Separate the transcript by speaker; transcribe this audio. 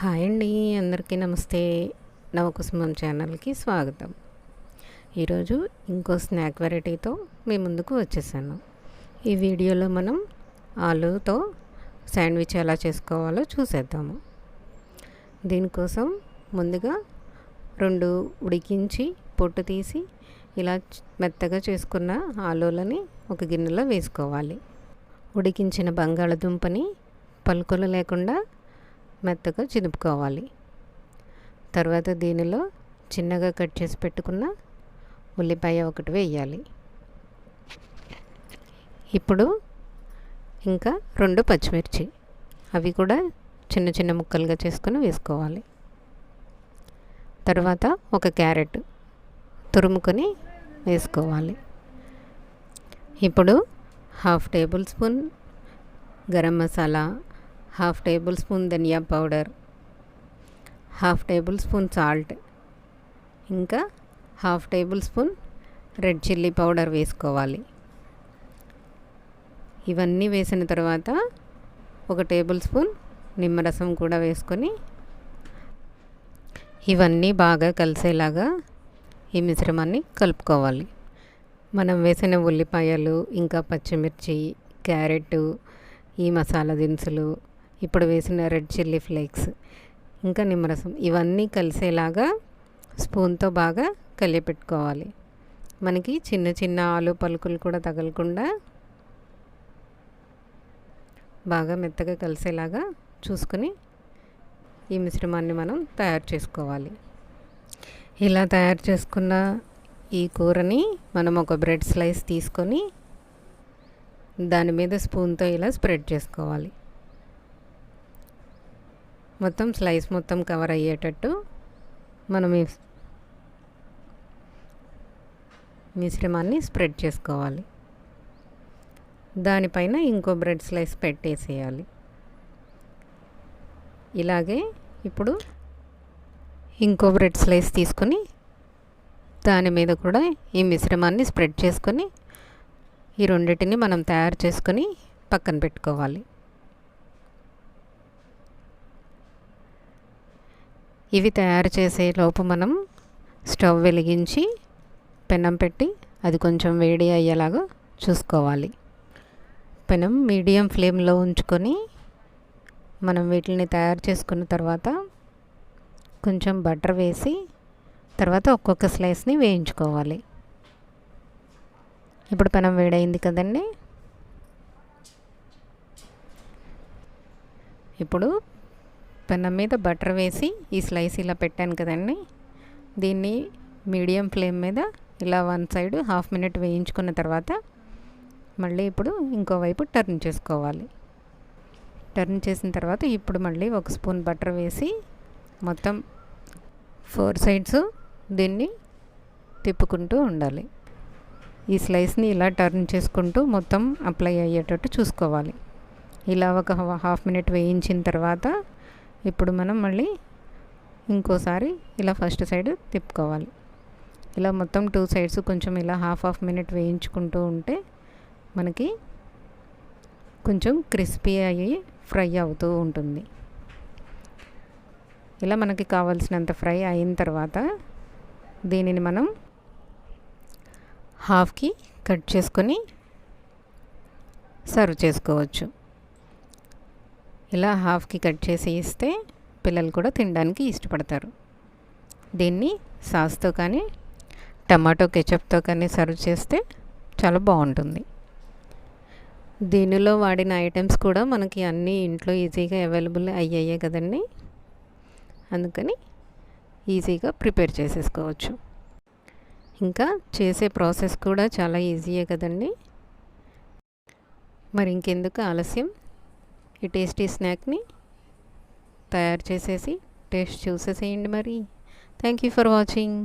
Speaker 1: Hi అండి, అందరికీ నమస్తే. నవకుసుమం ఛానల్కి స్వాగతం. ఈరోజు ఇంకో స్నాక్ వెరైటీతో మీ ముందుకు వచ్చేసాను. ఈ వీడియోలో మనం ఆలూతో శాండ్విచ్ ఎలా చేసుకోవాలో చూసేద్దాము. దీనికోసం ముందుగా 2 ఉడికించి పొట్టు తీసి ఇలా మెత్తగా చేసుకున్న ఆలూలని ఒక గిన్నెలో వేసుకోవాలి. ఉడికించిన బంగాళదుంపని పలుకులు లేకుండా మెత్తగా చిదుపుకోవాలి. తర్వాత దీనిలో చిన్నగా కట్ చేసి పెట్టుకున్న ఉల్లిపాయ ఒకటి వేయాలి. ఇప్పుడు ఇంకా 2 పచ్చిమిర్చి, అవి కూడా చిన్న చిన్న ముక్కలుగా చేసుకొని వేసుకోవాలి. తర్వాత ఒక క్యారెట్ తురుముకొని వేసుకోవాలి. ఇప్పుడు 1/2 tablespoon garam masala, 1/2 tablespoon ధనియా పౌడర్, 1/2 టేబుల్ స్పూన్ సాల్ట్, ఇంకా 1/2 tablespoon red chilli powder వేసుకోవాలి. ఇవన్నీ వేసిన తర్వాత 1 టేబుల్ స్పూన్ నిమ్మరసం కూడా వేసుకొని ఇవన్నీ బాగా కలిసేలాగా ఈ మిశ్రమాన్ని కలుపుకోవాలి. మనం వేసిన ఉల్లిపాయలు, ఇంకా పచ్చిమిర్చి, క్యారెట్, ఈ మసాలా దినుసులు, ఇప్పుడు వేసిన రెడ్ చిల్లీ ఫ్లేక్స్, ఇంకా నిమ్మరసం ఇవన్నీ కలిసేలాగా స్పూన్తో బాగా కలియపెట్టుకోవాలి. మనకి చిన్న చిన్న ఆలు పలుకులు కూడా తగలకుండా బాగా మెత్తగా కలిసేలాగా చూసుకుని ఈ మిశ్రమాన్ని మనం తయారు చేసుకోవాలి. ఇలా తయారు చేసుకున్న ఈ కూరని మనం ఒక బ్రెడ్ స్లైస్ తీసుకొని దాని మీద స్పూన్తో ఇలా స్ప్రెడ్ చేసుకోవాలి. మొత్తం స్లైస్ మొత్తం కవర్ అయ్యేటట్టు మనం ఈ మిశ్రమాన్ని స్ప్రెడ్ చేసుకోవాలి. దానిపైన ఇంకో బ్రెడ్ స్లైస్ పెట్టేసేయాలి. ఇలాగే ఇప్పుడు ఇంకో బ్రెడ్ స్లైస్ తీసుకొని దాని మీద కూడా ఈ మిశ్రమాన్ని స్ప్రెడ్ చేసుకొని ఈ రెండింటిని మనం తయారు చేసుకొని పక్కన పెట్టుకోవాలి. ఇవి తయారు చేసే లోపు మనం స్టవ్ వెలిగించి పెనం పెట్టి అది కొంచెం వేడి అయ్యేలాగా చూసుకోవాలి. పెనం మీడియం ఫ్లేమ్లో ఉంచుకొని మనం వీటిని తయారు చేసుకున్న తర్వాత కొంచెం బటర్ వేసి తర్వాత ఒక్కొక్క స్లైస్ని వేయించుకోవాలి. ఇప్పుడు పెనం వేడైంది కదండి. ఇప్పుడు పెనం మీద బటర్ వేసి ఈ స్లైస్ ఇలా పెట్టాను కదండి, దీన్ని మీడియం ఫ్లేమ్ మీద ఇలా 1 సైడ్ 1/2 మినిట్ వేయించుకున్న తర్వాత మళ్ళీ ఇప్పుడు ఇంకోవైపు టర్న్ చేసుకోవాలి. టర్న్ చేసిన తర్వాత ఇప్పుడు మళ్ళీ 1 స్పూన్ బటర్ వేసి మొత్తం 4 సైడ్స్ దీన్ని తిప్పుకుంటూ ఉండాలి. ఈ స్లైస్ని ఇలా టర్న్ చేసుకుంటూ మొత్తం అప్లై అయ్యేటట్టు చూసుకోవాలి. ఇలా ఒక 1/2 మినిట్ వేయించిన తర్వాత ఇప్పుడు మనం మళ్ళీ ఇంకోసారి ఇలా ఫస్ట్ సైడ్ తిప్పుకోవాలి. ఇలా మొత్తం 2 సైడ్స్ కొంచెం ఇలా 1/2 మినిట్ వేయించుకుంటూ ఉంటే మనకి కొంచెం క్రిస్పీ అయ్యి ఫ్రై అవుతూ ఉంటుంది. ఇలా మనకి కావాల్సినంత ఫ్రై అయిన తర్వాత దీనిని మనం హాఫ్కి కట్ చేసుకొని సర్వ్ చేసుకోవచ్చు. ఇలా హాఫ్కి కట్ చేసి ఇస్తే పిల్లలు కూడా తినడానికి ఇష్టపడతారు. దీన్ని సాస్తో కానీ టమాటో కెచప్తో కానీ సర్వ్ చేస్తే చాలా బాగుంటుంది. దీనిలో వాడిన ఐటమ్స్ కూడా మనకి అన్నీ ఇంట్లో ఈజీగా అవైలబుల్ అయ్యాయి కదండి, అందుకని ఈజీగా ప్రిపేర్ చేసేసుకోవచ్చు. ఇంకా చేసే ప్రాసెస్ కూడా చాలా ఈజీయే కదండి. మరి ఇంకెందుకు ఆలస్యం, ఈ టేస్టీ స్నాక్ని తయారు చేసేసి టేస్ట్ చూసేసేయండి. మరి థ్యాంక్ యూ ఫర్ వాచింగ్.